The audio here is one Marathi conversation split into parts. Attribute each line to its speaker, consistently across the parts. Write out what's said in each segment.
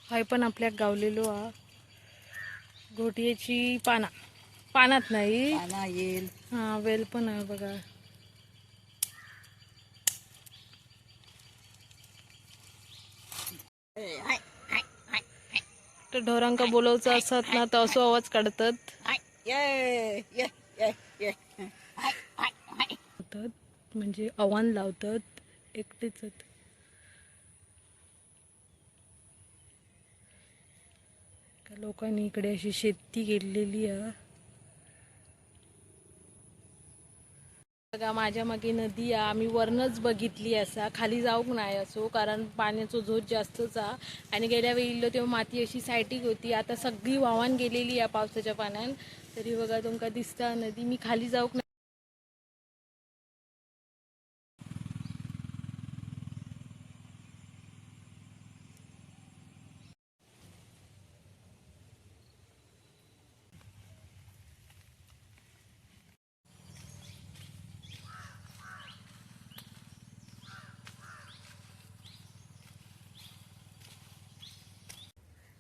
Speaker 1: हाय पण आपल्याक गावलेलो हा घोटियेची पानात नाही
Speaker 2: पाना येईल.
Speaker 1: हा वेल पण आहे बघा. तर ढोरांका बोलवचं असत ना तर असो आवाज काढतात.
Speaker 2: ये ये ये ये
Speaker 1: म्हणजे आव्हान लावतात एकटेच. लोकांनी इकडे अशी शेती केलेली आहे. बघा माझ्या मागे नदी आहे. आम्ही वरनच बघितली असा खाली जाऊक नाही असो कारण पाण्याचा झोत जास्तच आहे. आणि गेल्या वेळी तेव्हा माती अशी सायटीक होती. आता सगळी वाहून गेलेली आहे पावसाच्या पाण्यान. तरी बघा तुमका दिसता नदी. मी खाली जाऊक नाही.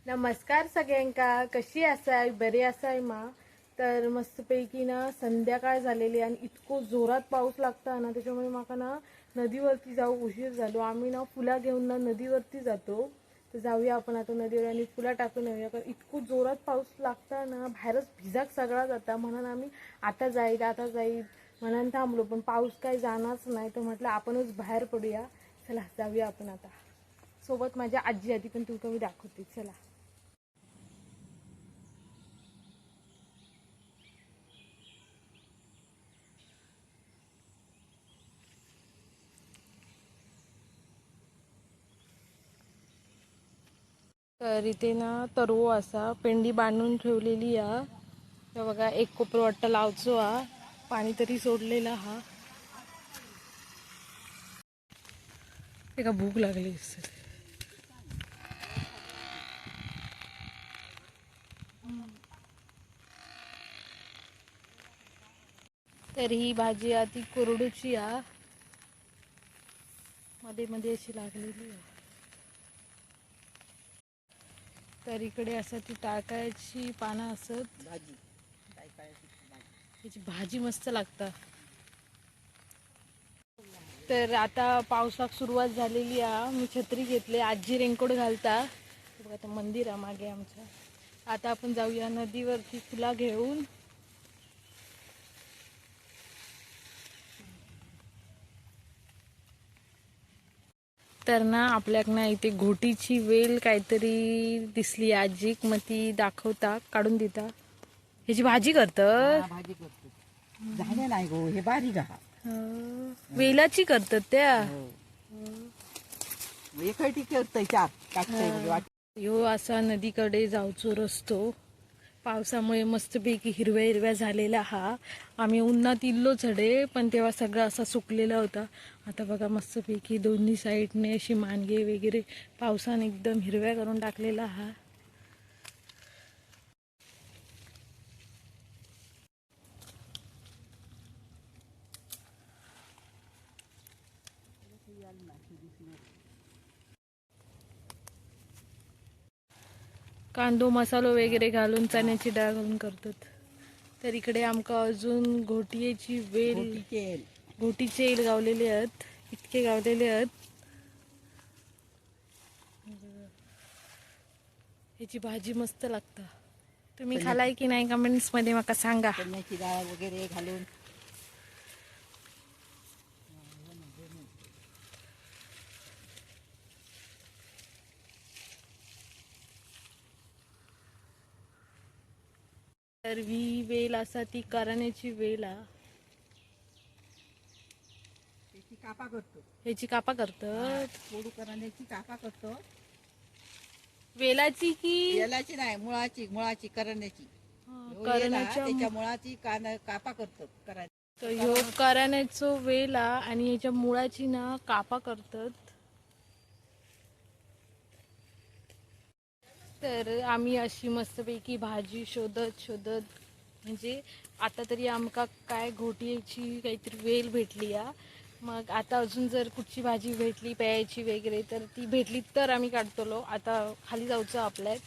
Speaker 1: नमस्कार सगळ्यांका. कशी असाय? बरे असाय मा? तर मस्तपैकी ना संध्याकाळ झालेली आणि इतको जोरात पाऊस लागता ना त्याच्यामुळे माका ना नदीवरती जाऊ उशीर झालो. आम्ही ना फुला घेऊन ना नदीवरती जातो. तर जाऊया आपण आता नदीवर आणि फुला टाकून येऊया. कारण इतको जोरात पाऊस लागता ना बाहेरच भिजाक सगळा जाता. म्हणून आम्ही आता जाईल म्हणून थांबलो. पण पाऊस काही जाणारच नाही तर म्हटलं आपणच बाहेर पडूया. चला जाऊया आपण आता. सोबत माझ्या आजी आधी पण तुमका मी दाखवते. चला. तर इथे ना तरवो असा पेंडी बांधून ठेवलेली हा. तर बघा एक कोपर वाटतं लावचो हा. पाणी तरी सोडलेला हा. एका भूक लागली असेल. तर ही भाजी ती कोरडूची हा. मध्ये मध्ये अशी लागलेली आहे. तर इकडे असं ती टाकायची पानं असत.
Speaker 2: भाजी
Speaker 1: त्याची भाजी मस्त लागता. तर आता पावसाक सुरुवात झालेली आहे. मी छत्री घेतली. आजी रेनकोट घालता. बघा आता मंदिर आहे मागे आमच्या. आता आपण जाऊया नदीवरती फुला घेऊन. तर ना आपल्याक ना इथे घोटीची वेल काहीतरी दिसली आजीक. मग ती दाखवता काढून देता. ह्याची भाजी करतात.
Speaker 2: भाजी करतो. झाले नाही गो हे बारीक हा.
Speaker 1: वेलाची करतात त्या.
Speaker 2: एकटी करतय चार टाकतय.
Speaker 1: ह्यो असा नदीकडे जाऊचो रस्तो. पावसामुळे मस्तपैकी हिरव्या हिरव्या झालेला हा. आम्ही उन्हात इल्लो चढे पण तेव्हा सगळा असा सुकलेला होता. आता बघा मस्तपैकी दोन्ही साईडने अशी मानगे वगैरे पावसाने एकदम हिरव्या करून टाकलेला हा. कांदो मसालो वगैरे घालून चण्याची डाळ घालून करतात. तर इकडे आमका अजून घोटियेची वेल घोटीचे येल गावलेले आहेत. इतके गावलेले आहेत. ह्याची भाजी मस्त लागता. तुम्ही खालाय की नाही कमेंट्स मध्ये माका सांगा.
Speaker 2: चण्याची डाळ वगैरे घालून.
Speaker 1: तर ही वेल असा ती करण्याची वेल हा.
Speaker 2: कापा करतो.
Speaker 1: ह्याची कापा करतात.
Speaker 2: फोडू करण्याची कापा करतो.
Speaker 1: वेलाची की
Speaker 2: यालाची नाही मुळाची करण्याची.
Speaker 1: करण्याच्या
Speaker 2: त्याच्या मुळाची कापा करतो करायची.
Speaker 1: तर ह्यो करण्याचो वेल हा आणि ह्याच्या मुळाची ना कापा करतात. तर आम्ही अशी मस्तपैकी भाजी शोधत म्हणजे आता तरी आमका काय घोटियेची काहीतरी वेल भेटली हा. मग आता अजून जर कुठची भाजी भेटली प्यायची वगैरे तर ती भेटली तर आम्ही काढतलो. आता खाली जाऊचं आपल्यात.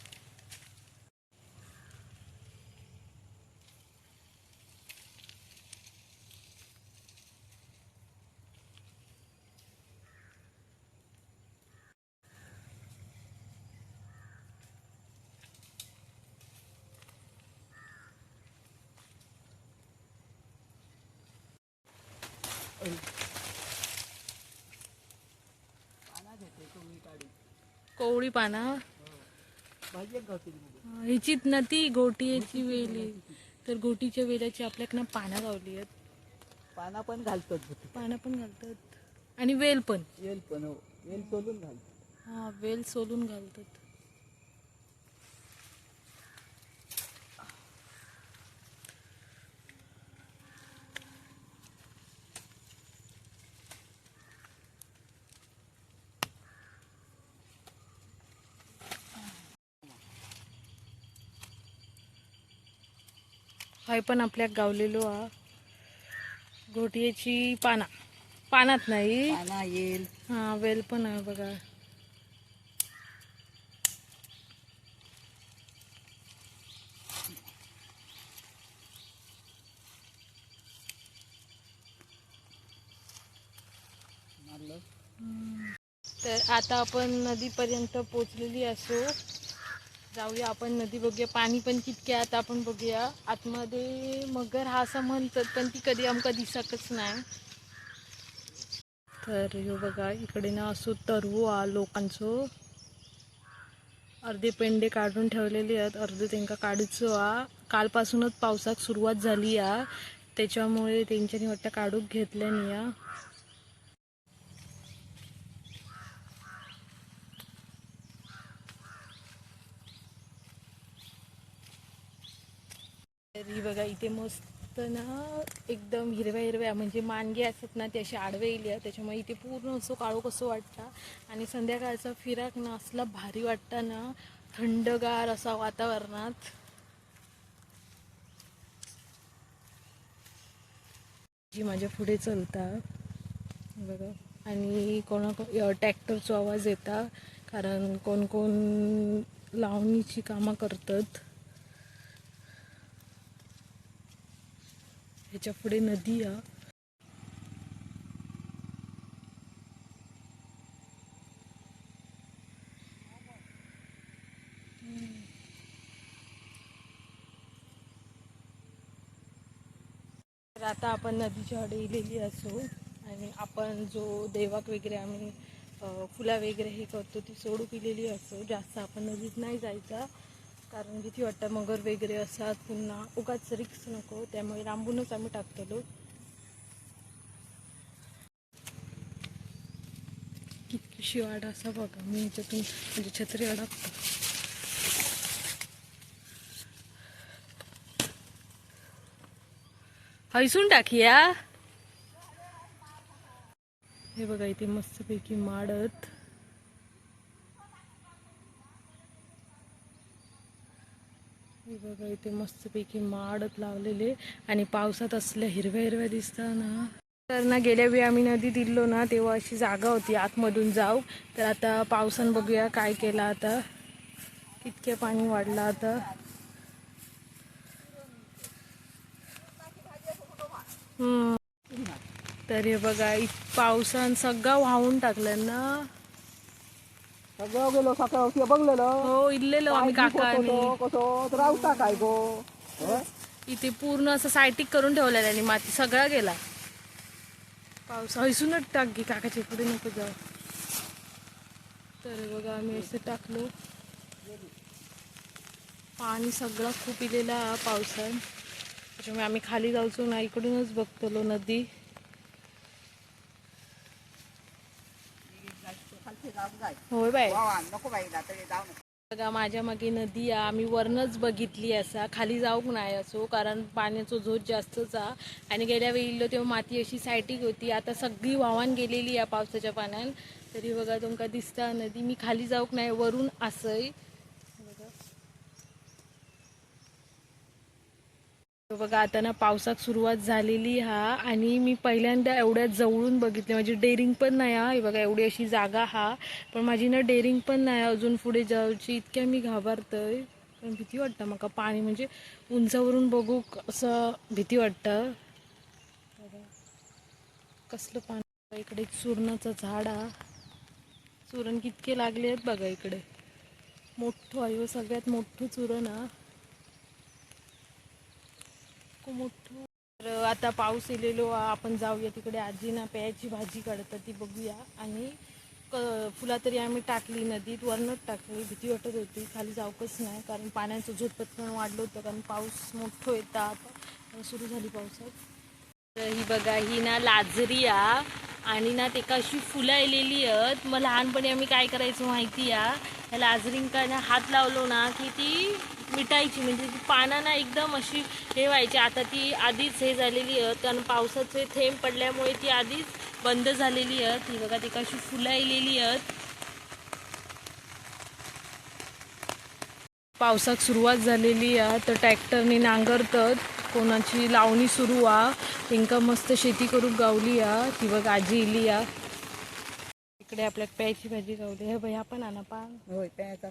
Speaker 1: कोवळी पाना ह्याचीत ना ती घोटीची वेली, तर घोटीच्या वेल्याची आपल्याकडनं पानं गावली आहेत.
Speaker 2: पाना पण घालतात.
Speaker 1: पानं पण घालतात आणि वेल पण.
Speaker 2: वेल सोलून घालतात.
Speaker 1: हा, वेल सोलून घालतात. हाय पण आपल्याक गावलेलो हा घोटीची पानात नाही.
Speaker 2: पाना येईल.
Speaker 1: हा, वेल पण आहे बघा. तर आता आपण नदीपर्यंत पोचलेली असो. जाऊया आपण नदी बघूया. पाणी पण कितके आता आपण बघूया. आतमध्ये मगर हा असं म्हणतात पण ती कधी आमका दिसतच नाही. तर ह्यो बघा इकडे ना असो तरवो हा लोकांचो. अर्धे पेंडे काढून ठेवलेले आहेत, अर्धे त्यांका काढूचो हा. कालपासूनच पावसाक सुरुवात झाली हा, त्याच्यामुळे त्यांच्यानी वाटतं काढूक घेतल्यानी हा. तरी बघा इथे मस्त ना एकदम हिरव्या म्हणजे मानगे असतात ना ते असे आडवे येईल, त्याच्यामुळे इथे पूर्ण असं काळो कसं वाटतं. आणि संध्याकाळचा फिराक ना असला भारी वाटतं ना, थंडगार असा वातावरणात. जी माझ्या पुढे चलता बघा, आणि ट्रॅक्टरचा आवाज येता कारण कोण कोण लावणीची कामं करतात. ह्याच्या पुढे नदी आहे. तर आता आपण नदीच्या आडे इलेली असो आणि आपण जो देवाक वगैरे आम्ही फुला वगैरे हे करतो ती सोडू पिलेली असो. जास्त आपण नदीत नाही जायचा कारण भीती वाटतं मगर वगैरे असतात, पुन्हा उगाच रिक्स नको, त्यामुळे लांबूनच आम्ही टाकतलो. कितकीशी वाट असा बघा, मी ह्याच्यातून म्हणजे छत्री अडकतो. हैसून टाकीया. हे बघा इथे मस्तपैकी माडत. हे बघा इथे मस्तपैकी माडत लावलेले आणि पावसात असल्या हिरव्या दिसतात ना. तर ना गेल्या वेळी आम्ही नदीत इल्लो ना तेव्हा अशी जागा होती आतमधून जाऊ. तर आता पावसान बघूया काय केला, आता कितके पाणी वाढला आता. तर हे बघा पावसान सगळं वाहून टाकलं ना.
Speaker 2: सगळं गेलो सकाळी बघलेलं.
Speaker 1: हो, इल्लेलो आम्ही काकाने.
Speaker 2: कसं रावता काय गो.
Speaker 1: इथे पूर्ण असं सायटिक करून ठेवलेलं आणि माती सगळा गेला. पाऊस हैसूनच टाक घे, काकाच्या पुढे नको जाऊ. तर बघा आम्ही असं टाकलो. पाणी सगळं खूप इलेला पावसान, त्याच्यामुळे आम्ही खाली जाऊचो ना, इकडूनच बघतलो नदी. होय बाय,
Speaker 2: नको बाई जाऊ.
Speaker 1: बघा माझ्या मागे नदी आहे, आम्ही वरनच बघितली असा, खाली जाऊक नाही असो कारण पाण्याचा झोत जास्तच आहे. आणि गेल्या वेळी इल्लो तेव्हा माती अशी सायटिक होती, आता सगळी वाहून गेलेली आहे पावसाच्या पाण्यान. तरी बघा तुमका दिसता नदी, मी खाली जाऊक नाही, वरून असय बघा आता ना पावसात सुरुवात झालेली हा, आणि मी पहिल्यांदा एवढ्या जवळून बघितले. माझी डेअरिंग पण नाही हा. हे बघा एवढी अशी जागा हा, पण माझी ना डेअरिंग पण नाही अजून पुढे जाऊची. इतक्या मी घाबरतोय, पण भीती वाटतं मका पाणी म्हणजे उंचावरून बघू असं भीती वाटतं. कसलं पाणी. इकडे एक सुरणाचं झाड हा, सुरण कितके लागले आहेत बघा इकडे. मोठं आहे, सगळ्यात मोठं चुरण हा, खूप मोठं. तर आता पाऊस येलेलो हा, आपण जाऊया तिकडे. आजी ना प्यायची भाजी काढतात ती बघूया. आणि फुला तरी आम्ही टाकली नदीत, वरनच टाकली. भीती वाटत होती, खाली जाऊकच नाही, कारण पाण्याचं झोपत पण वाढलं होतं, कारण पाऊस मोठं येता आता सुरू झाली पावसात. तर ही बघा ही ना लाजरी आ, आणि ना ते अशी फुलं आलेली आहेत. मग लहानपणी आम्ही काय करायचो माहिती आहे, त्या लाजरींका ना हात लावलो ना की ती मिटायची, म्हणजे ती पानं ना एकदम अशी हे व्हायची. आता ती आधीच हे झालेली आहेत, कारण पावसाचे थेंब पडल्यामुळे ती आधीच बंद झालेली आहेत. ही बघा ती कशी फुलं आलेली आहेत. पावसात सुरुवात झालेली आहे, तर ट्रॅक्टरने नांगरतात. कोणाची लावणी सुरू आ, तेंका मस्त शेती करून गावली आ. ती बघ आजी इली आ. इकडे आपल्याला प्यायची भाजी गावली. हे भैया पण आणा पान.
Speaker 2: होय प्यायचा.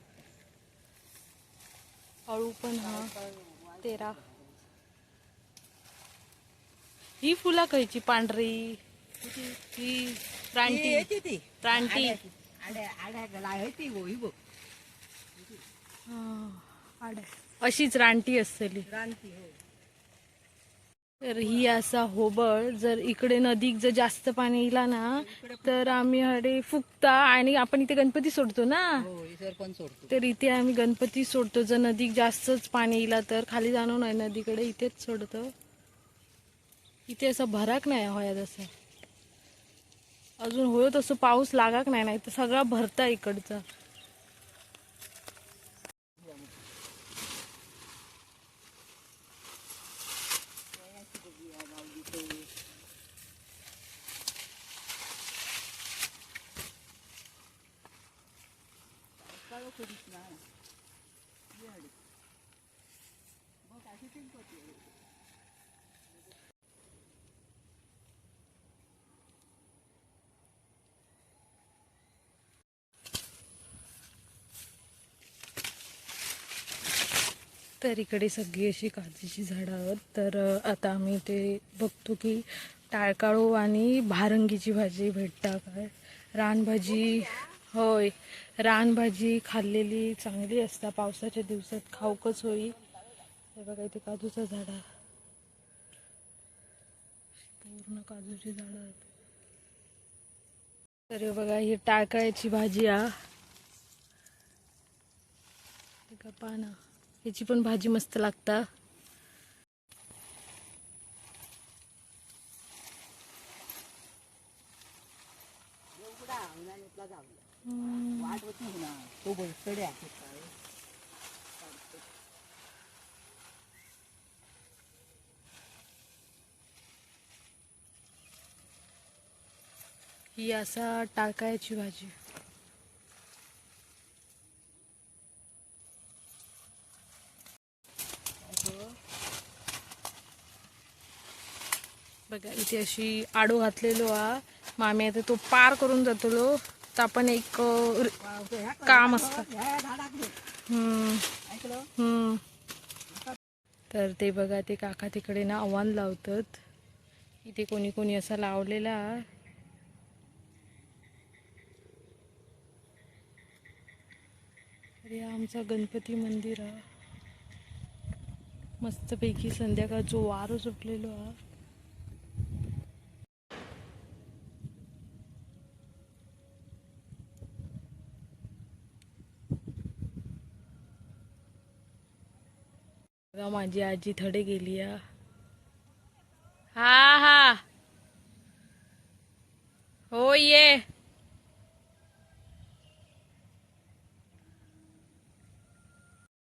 Speaker 1: अळू पण हा तेरा. ही फुला खायची पांढरी, ही रानटी.
Speaker 2: ती
Speaker 1: रानटी
Speaker 2: आड्या आड्या गला आहे ती होई बघ.
Speaker 1: अशीच रानटी असतेली.
Speaker 2: क्रांती हो.
Speaker 1: तर ही असा होबळ, जर इकडे नदीत जर जास्त पाणी येईल ना, तर आम्ही हडे फुकता, आणि आपण इथे गणपती सोडतो ना,
Speaker 2: पण सोडतो.
Speaker 1: तर इथे आम्ही गणपती सोडतो. जर नदीत जास्तच पाणी येईल तर खाली जाणं नाही नदीकडे, इथेच सोडतो. इथे असं भराक नाही होया, जसं अजून होय तसं पाऊस लागाक नाही, नाही तर सगळा भरता इकडचा. तर इकडे सगळी अशी काजूची झाडं आहेत. तर आता आम्ही ते बघतो की टाळकाळू आणि भारंगीची भाजी भेटता काय. रानभाजी, होय रानभाजी खाल्लेली चांगली असता, पावसाच्या दिवसात खाऊकच होई. हे बघा इथे काजूचं झाड आहे, पूर्ण काजूची झाडं आहेत. तर हे बघा ही टाळकाळ्याची भाजी आ, पाना याची पण भाजी मस्त लागता. ही असा टाळकाळ्याची भाजी. बघा इथे अशी आडो घातलेलो हा, मग आम्ही आता तो पार करून जातलो, तर आपण एक काम असतं. तर ते बघा ते काका तिकडे ना आव्हान लावतात. इथे कोणी कोणी असा लावलेला. अरे आमचा गणपती मंदिर हा, मस्तपैकी संध्याकाळचा वारो सुटलेलो हा. बघा माझी आजी थडे गेली हा. हा हा हो ये.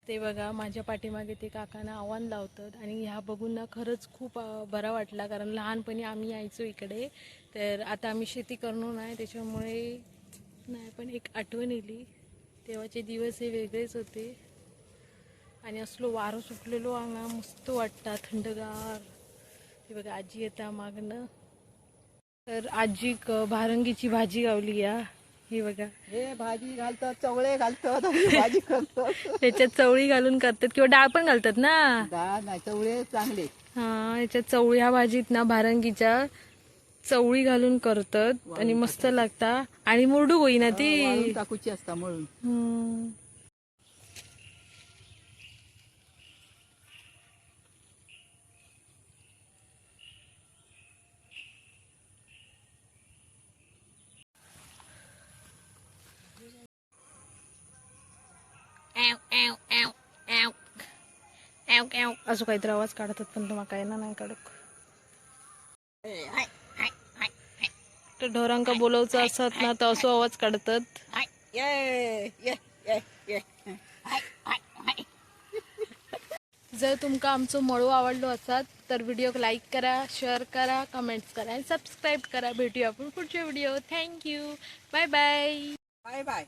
Speaker 1: ते बघा माझ्या पाठीमागे ते काकांना आव्हान लावतात, आणि ह्या बघून ना खरंच खूप बरा वाटला, कारण लहानपणी आम्ही यायचो इकडे. तर आता आम्ही शेती करणार नाही, त्याच्यामुळे नाही, पण एक आठवण येली. तेव्हाचे दिवस हे वेगळेच होते. आणि असलो वारो सुटलेलो हांगा मस्त वाटता थंडगार. हे बघा आजी येता मागणं. तर आजीक भारंगीची भाजी गावली या. हे बघा
Speaker 2: हे भाजी घालतात चवळे घालतात आणि भाजी करतात.
Speaker 1: त्याच्यात चवळी घालून करतात किंवा डाळ पण घालतात ना.
Speaker 2: डाळ नाही चवळे चांगले.
Speaker 1: हा याच्यात चवळी ह्या भाजीत ना भारंगीच्या चवळी घालून करतात आणि मस्त लागता आणि मुरडू होई ना ती.
Speaker 2: वाळून टाकूची असता म्हणून.
Speaker 1: हम्म. असं काहीतरी आवाज काढतात पण तुम्हाला काय ना नाही काढत. तर ढोरांका बोलवचं असत ना तर असं आवाज काढतात. जर तुमका आमचो मळो आवडलो असत तर व्हिडिओक लाईक करा, शेअर करा, कमेंट्स करा आणि सबस्क्राईब करा. भेटूया आपण पुढच्या video. Thank you. Bye bye.
Speaker 2: Bye bye.